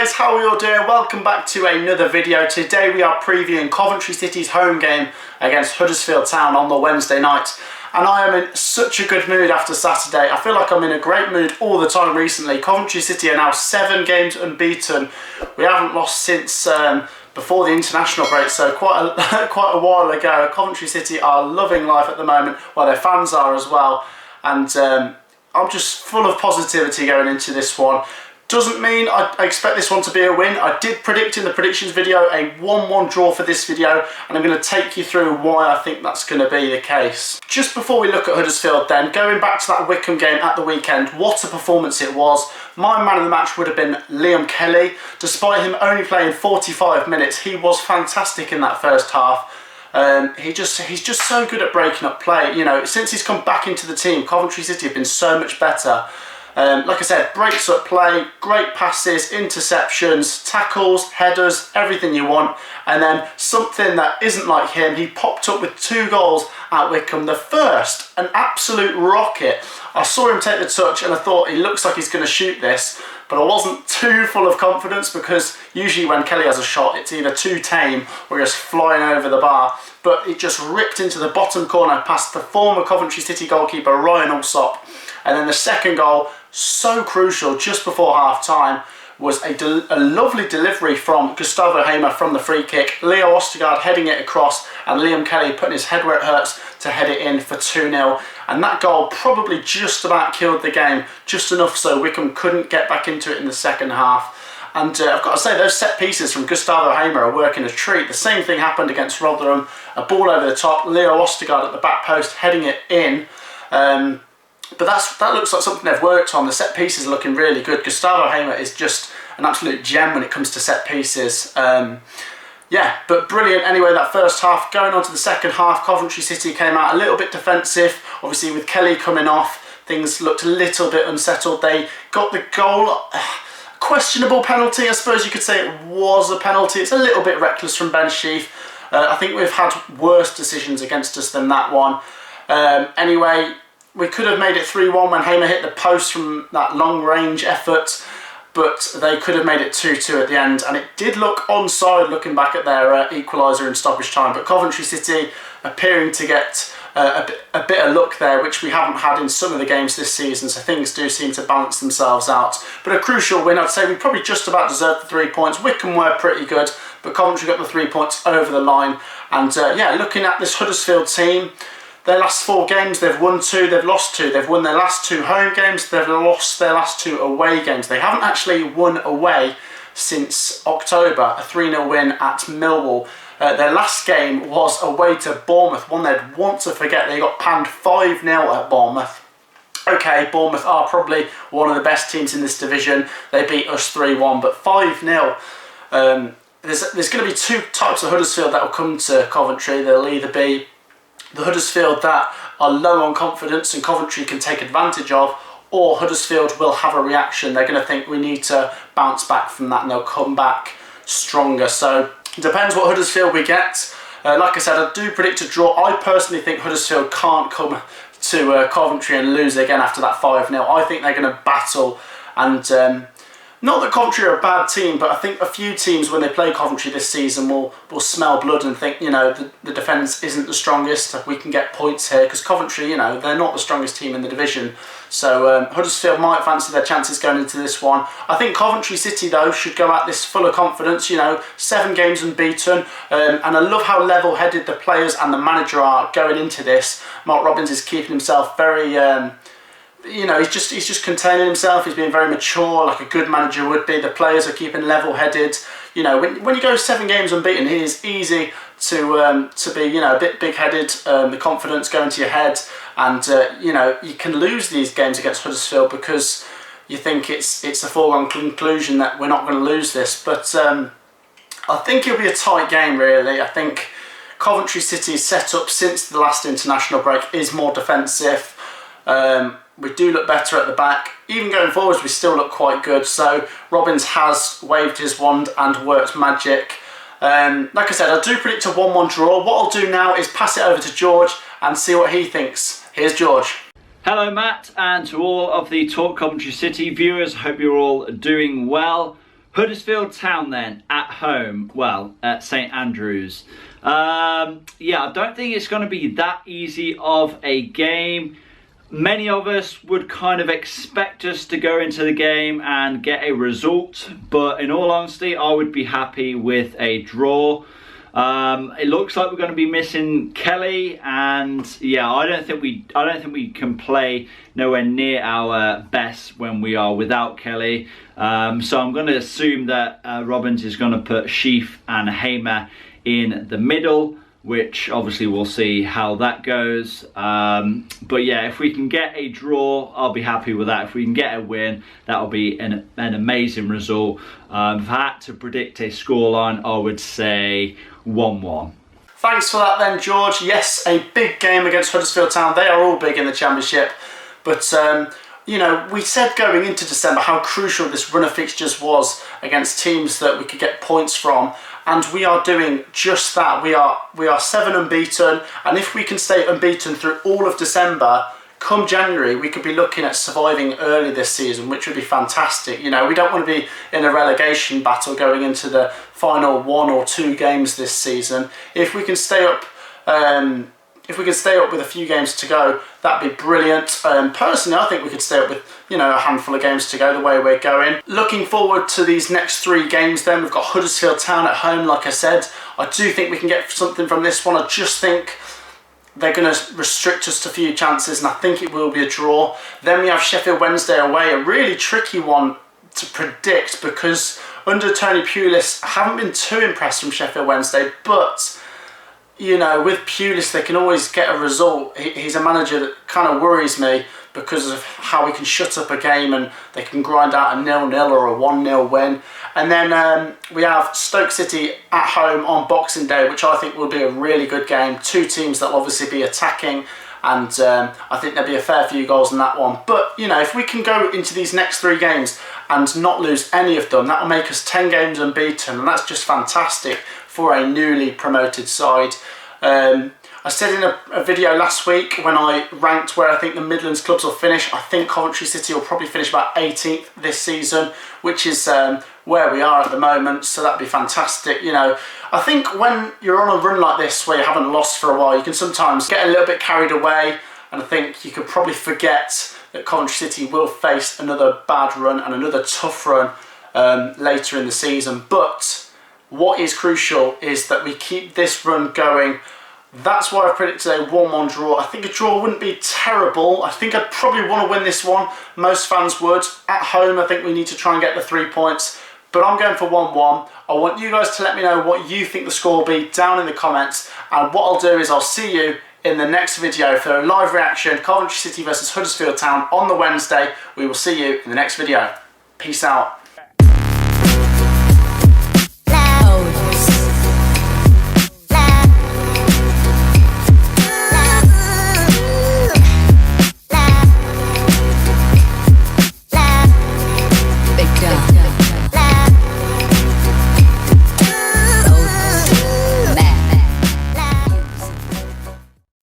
guys, how are you all doing? Welcome back to another video. Today we are previewing Coventry City's home game against Huddersfield Town on the Wednesday night. And I am in such a good mood after Saturday. I feel like I'm in a great mood all the time recently. Coventry City are now 7 games unbeaten. We haven't lost since before the international break, so quite a while ago. Coventry City are loving life at the moment, well their fans are as well. And I'm just full of positivity going into this one. Doesn't mean I expect this one to be a win. I did predict in the predictions video a 1-1 draw for this video, and I'm going to take you through why I think that's going to be the case. Just before we look at Huddersfield then, going back to that Wycombe game at the weekend, what a performance it was. My man of the match would have been Liam Kelly. Despite him only playing 45 minutes, he was fantastic in that first half. He's just so good at breaking up play. You know, since he's come back into the team, Coventry City have been so much better. Like I said, breaks up play, great passes, interceptions, tackles, headers, everything you want. And then something that isn't like him, he popped up with 2 goals at Wycombe. The first, an absolute rocket. I saw him take the touch and I thought he looks like he's going to shoot this, but I wasn't too full of confidence because usually when Kelly has a shot, it's either too tame or just flying over the bar. But it just ripped into the bottom corner past the former Coventry City goalkeeper Ryan Alsop. And then the second goal, so crucial, just before half time, was a lovely delivery from Gustavo Hamer from the free kick. Leo Ostergaard heading it across and Liam Kelly putting his head where it hurts to head it in for 2-0. And that goal probably just about killed the game, just enough so Wycombe couldn't get back into it in the second half. And I've got to say, those set pieces from Gustavo Hamer are working a treat. The same thing happened against Rotherham. A ball over the top, Leo Ostergaard at the back post heading it in. But that looks like something they've worked on. The set pieces are looking really good. Gustavo Hamer is just an absolute gem when it comes to set pieces. Yeah, but brilliant. Anyway, that first half. Going on to the second half, Coventry City came out a little bit defensive. Obviously, with Kelly coming off, things looked a little bit unsettled. They got the goal. Questionable penalty, I suppose you could say it was a penalty. It's a little bit reckless from Ben Sheaf. I think we've had worse decisions against us than that one. Anyway, we could have made it 3-1 when Hamer hit the post from that long range effort, but they could have made it 2-2 at the end, and it did look onside looking back at their equaliser in stoppage time. But Coventry City appearing to get a bit of luck there, which we haven't had in some of the games this season, so things do seem to balance themselves out. But a crucial win, I'd say we probably just about deserved the 3 points. Wycombe were pretty good, but Coventry got the 3 points over the line. And yeah, looking at this Huddersfield team, their last 4 games, they've won 2, they've lost 2. They've won their last 2 home games, they've lost their last 2 away games. They haven't actually won away since October, a 3-0 win at Millwall. Their last game was away to Bournemouth, one they'd want to forget. They got panned 5-0 at Bournemouth. Okay, Bournemouth are probably one of the best teams in this division. They beat us 3-1, but 5-0. There's going to be 2 types of Huddersfield that will come to Coventry. They'll either be the Huddersfield that are low on confidence and Coventry can take advantage of, or Huddersfield will have a reaction. They're going to think we need to bounce back from that and they'll come back stronger. So it depends what Huddersfield we get. Like I said, I do predict a draw. I personally think Huddersfield can't come to Coventry and lose again after that 5-0. I think they're going to battle, and not that Coventry are a bad team, but I think a few teams when they play Coventry this season will smell blood and think, you know, the defence isn't the strongest, we can get points here, because Coventry, you know, they're not the strongest team in the division. So Huddersfield might fancy their chances going into this one. I think Coventry City, though, should go at this full of confidence, you know, 7 games unbeaten, and I love how level-headed the players and the manager are going into this. Mark Robins is keeping himself very you know, he's just containing himself. He's being very mature, like a good manager would be. The players are keeping level-headed. You know, when you go 7 games unbeaten, it is easy to be, you know, a bit big-headed. The confidence going to your head, and you know, you can lose these games against Huddersfield because you think it's a foregone conclusion that we're not going to lose this. But I think it'll be a tight game, really. I think Coventry City's setup since the last international break is more defensive. We do look better at the back. Even going forwards, we still look quite good. So Robins has waved his wand and worked magic. Like I said, I do predict a 1-1 draw. What I'll do now is pass it over to George and see what he thinks. Here's George. Hello Matt, and to all of the Talk Coventry City viewers, hope you're all doing well. Huddersfield Town then, at home, well, at St Andrews. Yeah, I don't think it's going to be that easy of a game. Many of us would kind of expect us to go into the game and get a result, but in all honesty, I would be happy with a draw. It looks like we're going to be missing Kelly, and yeah, I don't think we can play nowhere near our best when we are without Kelly. So I'm going to assume that Robbins is going to put Sheaf and Hamer in the middle, which obviously we'll see how that goes. But yeah, if we can get a draw, I'll be happy with that. If we can get a win, that'll be an amazing result. If I had to predict a scoreline, I would say 1-1. Thanks for that then, George. Yes, a big game against Huddersfield Town. They are all big in the Championship. But, you know, we said going into December how crucial this run of fixtures was against teams that we could get points from. And we are doing just that. We are 7 unbeaten, and if we can stay unbeaten through all of December, come January we could be looking at surviving early this season, which would be fantastic. You know, we don't want to be in a relegation battle going into the final 1 or 2 games this season. If we can stay up, with a few games to go, that'd be brilliant. Personally, I think we could stay up with, you know, a handful of games to go the way we're going. Looking forward to these next 3 games then. We've got Huddersfield Town at home, like I said. I do think we can get something from this one. I just think they're going to restrict us to few chances, and I think it will be a draw. Then we have Sheffield Wednesday away, a really tricky one to predict because under Tony Pulis, I haven't been too impressed from Sheffield Wednesday, but you know, with Pulis, they can always get a result. He's a manager that kind of worries me because of how he can shut up a game and they can grind out a 0-0 or a 1-0 win. And then we have Stoke City at home on Boxing Day, which I think will be a really good game. 2 teams that will obviously be attacking, and I think there'll be a fair few goals in that one. But, you know, if we can go into these next 3 games and not lose any of them, that'll make us 10 games unbeaten, and that's just fantastic for a newly promoted side. I said in a video last week when I ranked where I think the Midlands clubs will finish, I think Coventry City will probably finish about 18th this season, which is where we are at the moment, so that'd be fantastic. You know, I think when you're on a run like this where you haven't lost for a while, you can sometimes get a little bit carried away, and I think you could probably forget that Coventry City will face another bad run and another tough run later in the season. But what is crucial is that we keep this run going. That's why I've predicted a 1-1 draw. I think a draw wouldn't be terrible. I think I'd probably want to win this one. Most fans would. At home, I think we need to try and get the 3 points. But I'm going for 1-1. I want you guys to let me know what you think the score will be down in the comments. And what I'll do is I'll see you in the next video for a live reaction. Coventry City versus Huddersfield Town on the Wednesday. We will see you in the next video. Peace out.